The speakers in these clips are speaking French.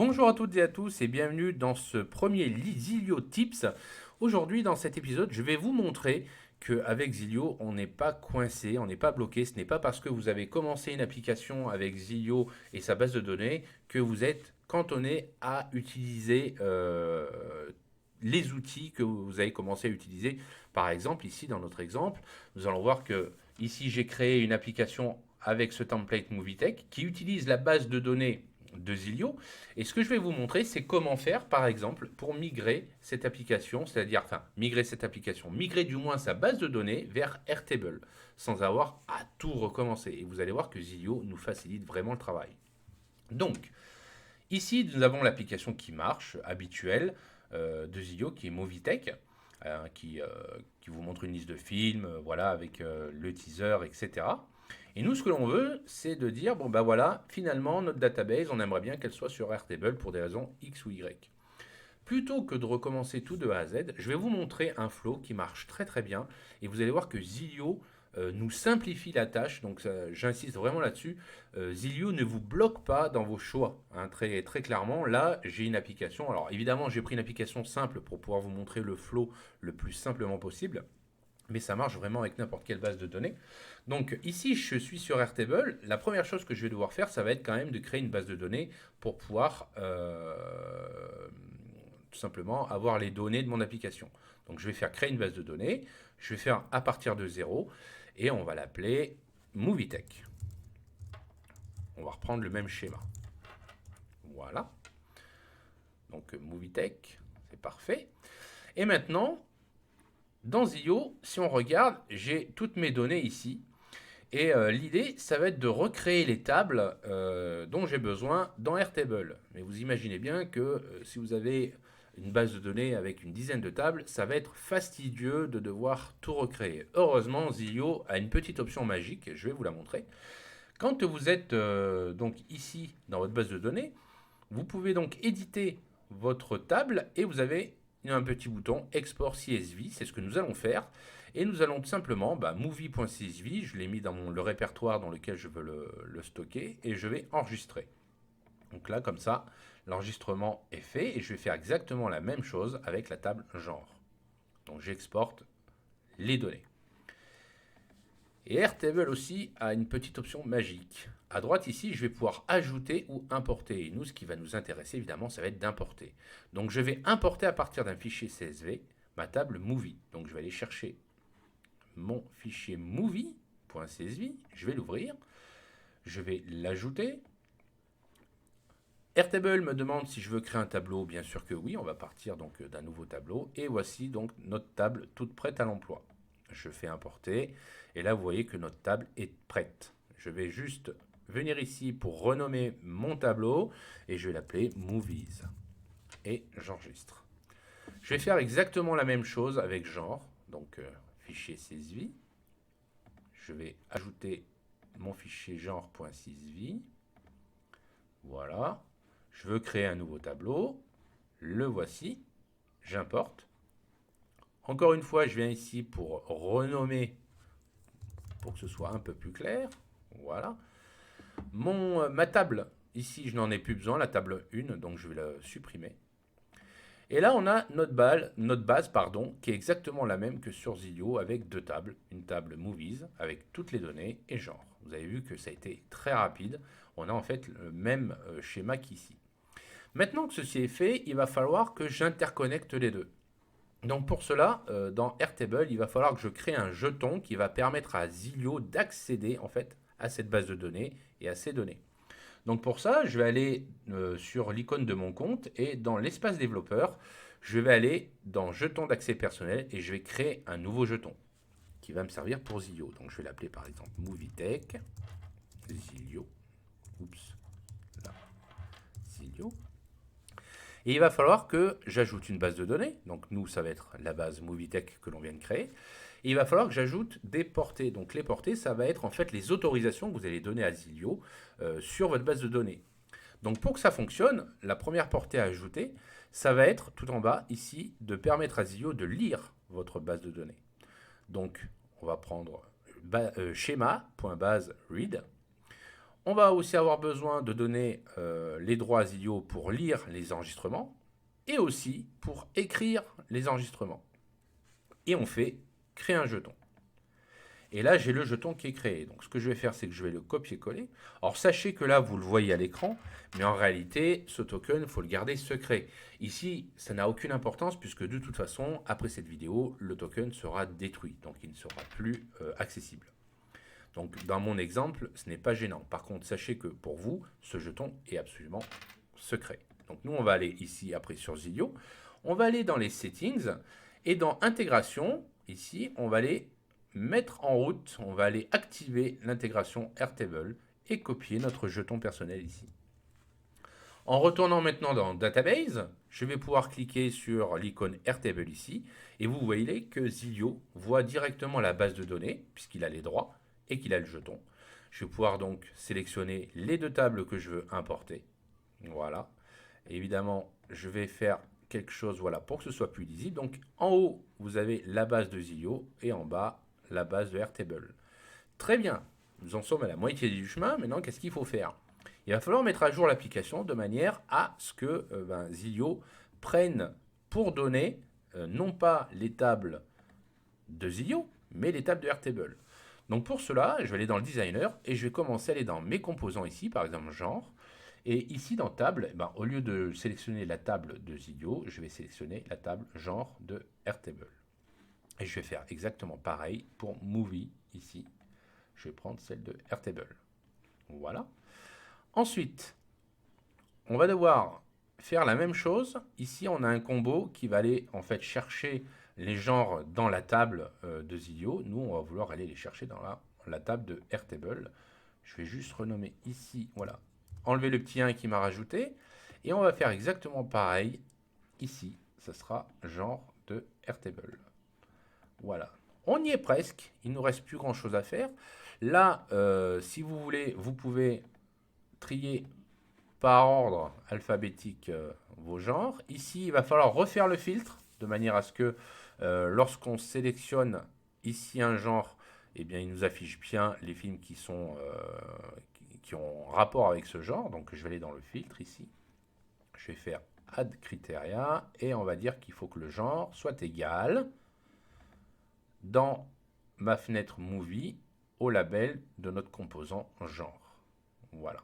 Bonjour à toutes et à tous et bienvenue dans ce premier Zilio Tips. Aujourd'hui, dans cet épisode, je vais vous montrer qu'avec Zilio, on n'est pas coincé, on n'est pas bloqué. Ce n'est pas parce que vous avez commencé une application avec Zilio et sa base de données que vous êtes cantonné à utiliser les outils que vous avez commencé à utiliser. Par exemple, ici, dans notre exemple, nous allons voir que ici, j'ai créé une application avec ce template MovieTech qui utilise la base de données de Zilio. Et ce que je vais vous montrer, c'est comment faire, par exemple, pour migrer cette application, c'est-à-dire, migrer du moins sa base de données vers Airtable, sans avoir à tout recommencer. Et vous allez voir que Zilio nous facilite vraiment le travail. Donc, ici, nous avons l'application qui marche, habituelle, de Zilio, qui est MovieTech, qui vous montre une liste de films, voilà, avec le teaser, etc. Et nous, ce que l'on veut, c'est de dire, bon ben voilà, finalement, notre database, on aimerait bien qu'elle soit sur Airtable pour des raisons X ou Y. Plutôt que de recommencer tout de A à Z, je vais vous montrer un flow qui marche très très bien. Et vous allez voir que Zilio nous simplifie la tâche. Donc j'insiste vraiment là-dessus. Zilio ne vous bloque pas dans vos choix. Hein, très, très clairement, là, j'ai une application. Alors évidemment, j'ai pris une application simple pour pouvoir vous montrer le flow le plus simplement possible. Mais ça marche vraiment avec n'importe quelle base de données. Donc ici, je suis sur Airtable. La première chose que je vais devoir faire, ça va être quand même de créer une base de données pour pouvoir tout simplement avoir les données de mon application. Donc je vais faire créer une base de données. Je vais faire à partir de zéro et on va l'appeler MovieTech. On va reprendre le même schéma. Voilà. Donc MovieTech, c'est parfait. Et maintenant, dans Zio, si on regarde, j'ai toutes mes données ici. Et l'idée, ça va être de recréer les tables dont j'ai besoin dans Airtable. Mais vous imaginez bien que si vous avez une base de données avec une dizaine de tables, ça va être fastidieux de devoir tout recréer. Heureusement, Zio a une petite option magique, je vais vous la montrer. Quand vous êtes donc ici dans votre base de données, vous pouvez donc éditer votre table et vous avez un petit bouton Export CSV, c'est ce que nous allons faire. Et nous allons tout simplement, movie.csv, je l'ai mis dans le répertoire dans lequel je veux le stocker et je vais enregistrer. Donc là, comme ça, l'enregistrement est fait et je vais faire exactement la même chose avec la table genre. Donc j'exporte les données. Et Airtable aussi a une petite option magique. À droite ici, je vais pouvoir ajouter ou importer. Et nous, ce qui va nous intéresser, évidemment, ça va être d'importer. Donc je vais importer à partir d'un fichier CSV ma table movie. Donc je vais aller chercher mon fichier movie.csv. Je vais l'ouvrir. Je vais l'ajouter. Airtable me demande si je veux créer un tableau. Bien sûr que oui. On va partir donc d'un nouveau tableau. Et voici donc notre table toute prête à l'emploi. Je fais importer. Et là, vous voyez que notre table est prête. Je vais juste venir ici pour renommer mon tableau. Et je vais l'appeler Movies. Et j'enregistre. Je vais faire exactement la même chose avec genre. Donc, fichier CSV. Je vais ajouter mon fichier genre.csv. Voilà. Je veux créer un nouveau tableau. Le voici. J'importe. Encore une fois, je viens ici pour renommer pour que ce soit un peu plus clair. Voilà. Ma table, ici, je n'en ai plus besoin, la table 1, donc je vais la supprimer. Et là, on a notre base, qui est exactement la même que sur Zilio avec deux tables. Une table Movies avec toutes les données et genre. Vous avez vu que ça a été très rapide. On a en fait le même schéma qu'ici. Maintenant que ceci est fait, il va falloir que j'interconnecte les deux. Donc pour cela, dans Airtable, il va falloir que je crée un jeton qui va permettre à Zilio d'accéder en fait à cette base de données et à ces données. Donc pour ça, je vais aller sur l'icône de mon compte et dans l'espace développeur, je vais aller dans jeton d'accès personnel et je vais créer un nouveau jeton qui va me servir pour Zilio. Donc je vais l'appeler par exemple MovieTech Zilio. Oups, là, Zilio. Et il va falloir que j'ajoute une base de données. Donc nous, ça va être la base MovieTech que l'on vient de créer. Et il va falloir que j'ajoute des portées. Donc les portées, ça va être en fait les autorisations que vous allez donner à Zilio sur votre base de données. Donc pour que ça fonctionne, la première portée à ajouter, ça va être tout en bas ici de permettre à Zilio de lire votre base de données. Donc on va prendre schéma.base read. On va aussi avoir besoin de donner les droits à Zilio pour lire les enregistrements et aussi pour écrire les enregistrements. Et on fait créer un jeton. Et là, j'ai le jeton qui est créé. Donc, ce que je vais faire, c'est que je vais le copier-coller. Alors, sachez que là, vous le voyez à l'écran, mais en réalité, ce token, il faut le garder secret. Ici, ça n'a aucune importance puisque de toute façon, après cette vidéo, le token sera détruit. Donc, il ne sera plus accessible. Donc, dans mon exemple, ce n'est pas gênant. Par contre, sachez que pour vous, ce jeton est absolument secret. Donc, nous, on va aller ici, après, sur Zilio. On va aller dans les settings et dans intégration, ici, on va aller mettre en route, on va aller activer l'intégration Airtable et copier notre jeton personnel ici. En retournant maintenant dans Database, je vais pouvoir cliquer sur l'icône Airtable ici et vous voyez que Zilio voit directement la base de données puisqu'il a les droits et qu'il a le jeton. Je vais pouvoir donc sélectionner les deux tables que je veux importer. Voilà. Et évidemment, je vais faire quelque chose voilà, pour que ce soit plus lisible. Donc en haut, vous avez la base de Zilio et en bas, la base de Airtable. Très bien, nous en sommes à la moitié du chemin. Maintenant, qu'est-ce qu'il faut faire? Il va falloir mettre à jour l'application de manière à ce que Zilio prenne pour données non pas les tables de Zilio, mais les tables de Airtable. Donc pour cela, je vais aller dans le designer et je vais commencer à aller dans mes composants ici, par exemple genre. Et ici dans table, au lieu de sélectionner la table de Zilio, je vais sélectionner la table genre de Airtable. Et je vais faire exactement pareil pour Movie ici. Je vais prendre celle de Airtable. Voilà. Ensuite, on va devoir faire la même chose. Ici, on a un combo qui va aller en fait chercher les genres dans la table de Zilio. Nous, on va vouloir aller les chercher dans la table de Airtable. Je vais juste renommer ici, voilà, enlever le petit 1 qui m'a rajouté. Et on va faire exactement pareil ici. Ça sera genre de Airtable. Voilà. On y est presque. Il ne nous reste plus grand chose à faire. Là, si vous voulez, vous pouvez trier par ordre alphabétique vos genres. Ici, il va falloir refaire le filtre de manière à ce que lorsqu'on sélectionne ici un genre, eh bien, il nous affiche bien les films qui ont rapport avec ce genre. Donc, je vais aller dans le filtre ici. Je vais faire Add Criteria et on va dire qu'il faut que le genre soit égal dans ma fenêtre Movie au label de notre composant genre. Voilà.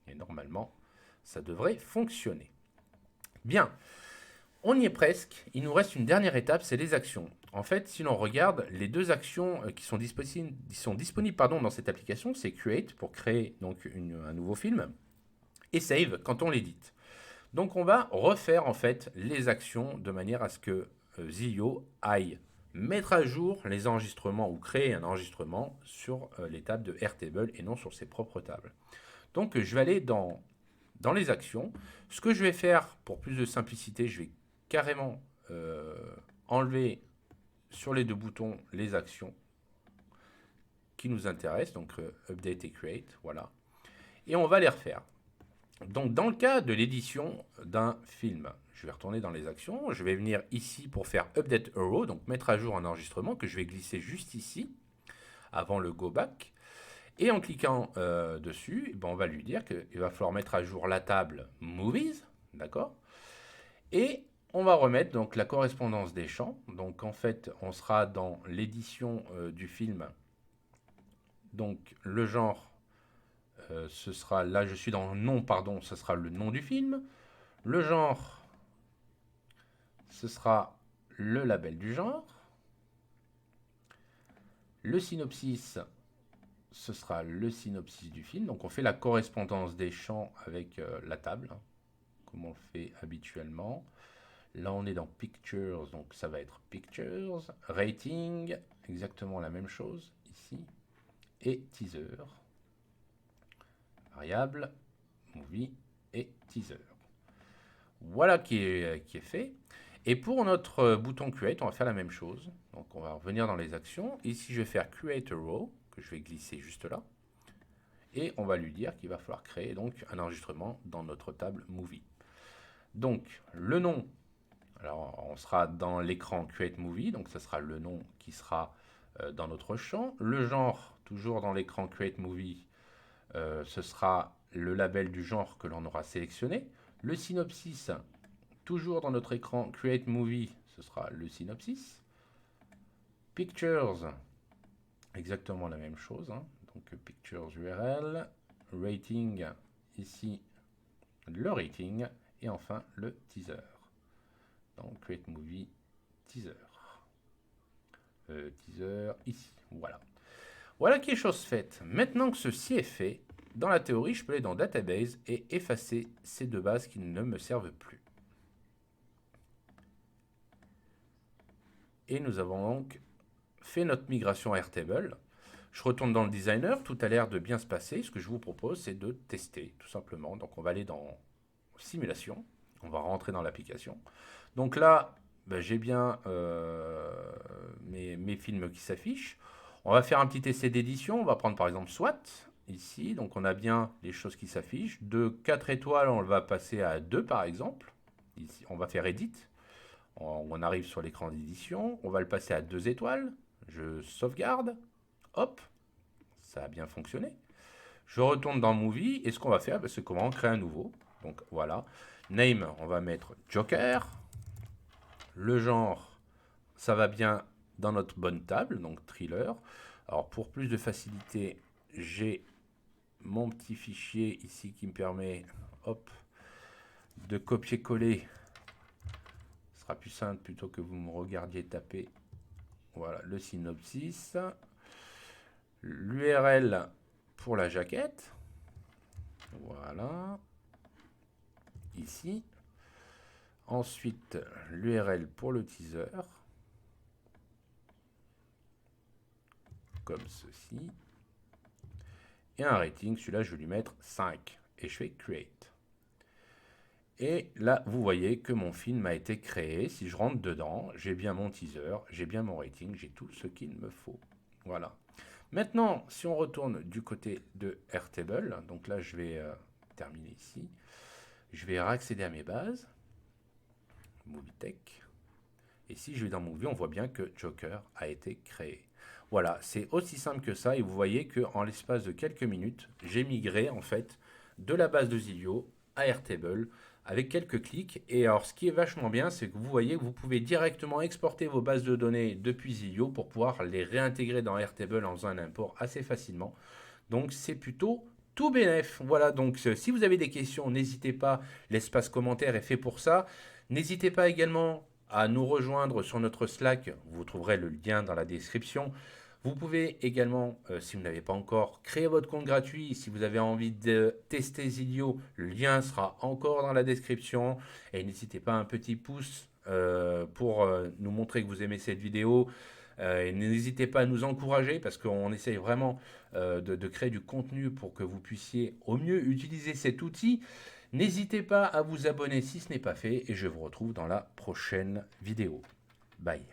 Et normalement, ça devrait fonctionner. Bien, on y est presque. Il nous reste une dernière étape, c'est les actions. En fait, si l'on regarde, les deux actions qui sont disponibles dans cette application, c'est Create pour créer donc un nouveau film et Save quand on l'édite. Donc on va refaire en fait les actions de manière à ce que Zilio aille mettre à jour les enregistrements ou créer un enregistrement sur les tables de Airtable et non sur ses propres tables. Donc je vais aller dans les actions. Ce que je vais faire pour plus de simplicité, je vais carrément enlever sur les deux boutons les actions qui nous intéressent, donc Update et Create, voilà. Et on va les refaire. Donc dans le cas de l'édition d'un film, je vais retourner dans les actions, je vais venir ici pour faire Update Euro, donc mettre à jour un enregistrement que je vais glisser juste ici, avant le Go Back. Et en cliquant dessus, on va lui dire qu'il va falloir mettre à jour la table Movies, d'accord? Et on va remettre donc la correspondance des champs. Donc en fait, on sera dans l'édition du film. Donc le genre, ce sera, là je suis dans le nom, pardon, ce sera le nom du film. Le genre, ce sera le label du genre. Le synopsis, ce sera le synopsis du film. Donc on fait la correspondance des champs avec la table, hein, comme on le fait habituellement. Là on est dans Pictures, donc ça va être Pictures. Rating, exactement la même chose ici. Et Teaser. Variable, Movie et Teaser. Voilà qui est fait. Et pour notre bouton Create, on va faire la même chose. Donc on va revenir dans les actions. Ici, je vais faire Create a Row, que je vais glisser juste là. Et on va lui dire qu'il va falloir créer donc un enregistrement dans notre table Movie. Donc le nom, alors on sera dans l'écran Create Movie, donc ça sera le nom qui sera dans notre champ. Le genre, toujours dans l'écran Create Movie, ce sera le label du genre que l'on aura sélectionné. Le synopsis, toujours dans notre écran Create Movie, ce sera le synopsis. Pictures, exactement la même chose, hein. Donc Pictures URL, Rating, ici le rating, et enfin le teaser. Donc Create Movie, teaser. Teaser ici, voilà. Voilà qui est chose faite. Maintenant que ceci est fait, dans la théorie, je peux aller dans Database et effacer ces deux bases qui ne me servent plus. Et nous avons donc fait notre migration à Airtable. Je retourne dans le designer, tout a l'air de bien se passer. Ce que je vous propose, c'est de tester, tout simplement. Donc on va aller dans simulation, on va rentrer dans l'application. Donc là, j'ai bien mes films qui s'affichent. On va faire un petit essai d'édition, on va prendre par exemple SWAT, ici, donc on a bien les choses qui s'affichent. De 4 étoiles, on va passer à 2 par exemple. Ici, on va faire Edit. On arrive sur l'écran d'édition, on va le passer à 2 étoiles. Je sauvegarde. Hop, ça a bien fonctionné. Je retourne dans Movie et ce qu'on va faire, c'est qu'on va en créer un nouveau. Donc voilà. Name, on va mettre Joker. Le genre, ça va bien dans notre bonne table, donc thriller. Alors pour plus de facilité, j'ai mon petit fichier ici qui me permet, hop, de copier-coller. Ce sera plus simple plutôt que vous me regardiez taper. Voilà, le synopsis. L'URL pour la jaquette. Voilà. Ici. Ensuite, l'URL pour le teaser. Comme ceci. Et un rating, celui-là, je vais lui mettre 5. Et je fais Create. Et là, vous voyez que mon film a été créé. Si je rentre dedans, j'ai bien mon teaser, j'ai bien mon rating, j'ai tout ce qu'il me faut. Voilà. Maintenant, si on retourne du côté de Airtable, donc là, je vais terminer ici. Je vais réaccéder à mes bases. MovieTech. Et si je vais dans Movie, on voit bien que Joker a été créé. Voilà, c'est aussi simple que ça. Et vous voyez qu'en l'espace de quelques minutes, j'ai migré en fait de la base de Zilio à Airtable avec quelques clics. Et alors, ce qui est vachement bien, c'est que vous voyez que vous pouvez directement exporter vos bases de données depuis Zilio pour pouvoir les réintégrer dans Airtable en faisant un import assez facilement. Donc, c'est plutôt tout bénef. Voilà, donc si vous avez des questions, n'hésitez pas. L'espace commentaire est fait pour ça. N'hésitez pas également à nous rejoindre sur notre Slack. Vous trouverez le lien dans la description. Vous pouvez également, si vous n'avez pas encore, créer votre compte gratuit. Si vous avez envie de tester Zilio, le lien sera encore dans la description. Et n'hésitez pas à un petit pouce pour nous montrer que vous aimez cette vidéo. Et n'hésitez pas à nous encourager parce qu'on essaye vraiment de créer du contenu pour que vous puissiez au mieux utiliser cet outil. N'hésitez pas à vous abonner si ce n'est pas fait et je vous retrouve dans la prochaine vidéo. Bye.